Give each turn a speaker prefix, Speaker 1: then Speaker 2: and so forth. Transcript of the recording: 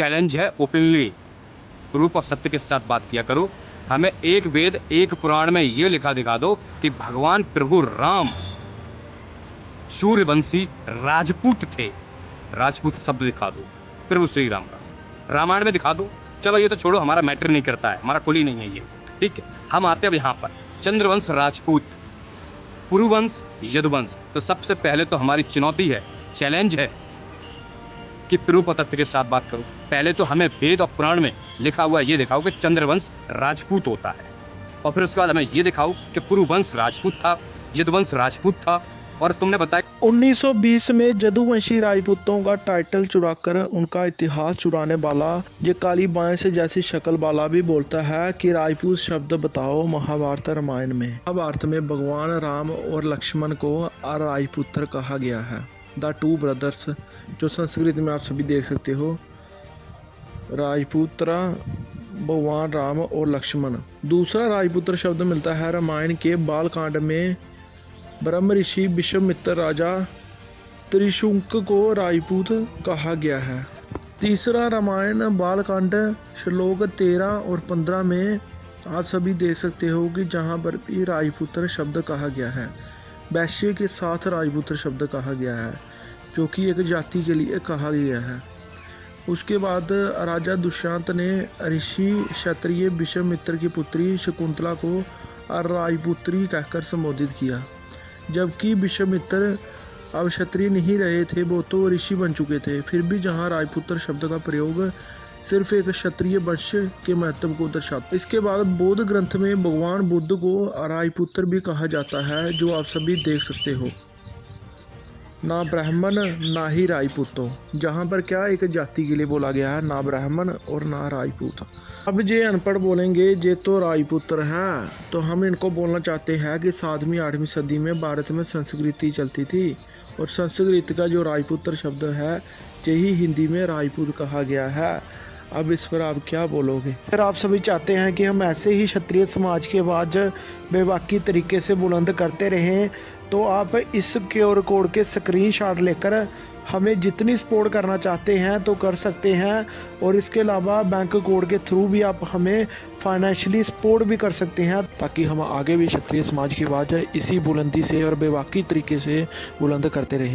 Speaker 1: Challenge है openly, proof और सत्य के साथ बात किया करो। हमें एक वेद एक पुराण में ये लिखा दिखा दो कि भगवान प्रभु राम सूर्यवंशी राजपूत थे। राजपूत शब्द दिखा दो प्रभु श्री राम का, रामायण में दिखा दो। चलो ये तो छोड़ो, हमारा मैटर नहीं करता है, हमारा कुल ही नहीं है ये, ठीक है। हम आते हैं अब यहाँ पर चंद्रवंश राजपूत, पुरुवंश यदुवंश। तो सबसे पहले तो हमारी चुनौती है, चैलेंज है कि प्रूफ और तथ्य के साथ बात करो। पहले तो हमें वेद और पुराण में लिखा हुआ ये दिखाओ कि चंद्रवंश राजपूत होता है, और फिर उसके बाद हमें ये दिखाओ कि पुरुवंश राजपूत था, यदुवंश राजपूत था। और तुमने बताया
Speaker 2: 1920 में जदुवंशी राजपूतों का टाइटल चुराकर उनका इतिहास चुराने वाला ये काली बाएं से जैसी शक्ल वाला भी बोलता है कि राजपूत शब्द बताओ महाभारत रामायण में। महाभारत में भगवान राम और लक्ष्मण को राजपुत्र कहा गया है, द टू ब्रदर्स, जो संस्कृत में आप सभी देख सकते हो, राजपुत्र भगवान राम और लक्ष्मण। दूसरा राजपुत्र शब्द मिलता है रामायण के बालकांड में, ब्रह्म ऋषि विश्वामित्र राजा त्रिशंकु को राजपूत कहा गया है। तीसरा रामायण बालकांड श्लोक 13 और 15 में आप सभी देख सकते हो कि जहाँ पर भी राजपुत्र शब्द कहा गया है, वैश्य के साथ राजपुत्र शब्द कहा गया है, जो कि एक जाति के लिए कहा गया है। उसके बाद राजा दुष्यंत ने ऋषि क्षत्रिय विश्वामित्र की पुत्री शकुंतला को राजपुत्री कहकर संबोधित किया, जबकि विश्वामित्र अब क्षत्रिय नहीं रहे थे, वो तो ऋषि बन चुके थे। फिर भी जहाँ राजपुत्र शब्द का प्रयोग सिर्फ एक क्षत्रिय वंश के महत्व को दर्शाता। इसके बाद बौद्ध ग्रंथ में भगवान बुद्ध को राजपुत्र भी कहा जाता है, जो आप सभी देख सकते हो। ना ब्राह्मण ना ही राजपूतों, जहाँ पर क्या एक जाति के लिए बोला गया है, ना ब्राह्मण और ना राजपूत। अब ये अनपढ़ बोलेंगे ये तो राजपुत्र हैं, तो हम इनको बोलना चाहते हैं कि 7वीं 8वीं सदी में भारत में संस्कृति चलती थी, और संस्कृत का जो राजपुत्र शब्द है यही हिंदी में राजपूत कहा गया है। अब इस पर आप क्या बोलोगे? अगर आप सभी चाहते हैं कि हम ऐसे ही क्षत्रिय समाज के आवाज़ बेबाकी तरीके से बुलंद करते रहें, तो आप इस QR कोड के स्क्रीनशॉट लेकर हमें जितनी सपोर्ट करना चाहते हैं तो कर सकते हैं, और इसके अलावा बैंक कोड के थ्रू भी आप हमें फाइनेंशियली सपोर्ट भी कर सकते हैं, ताकि हम आगे भी क्षत्रिय समाज की आवाज़ इसी बुलंदी से और बेबाकी तरीके से बुलंद करते रहें।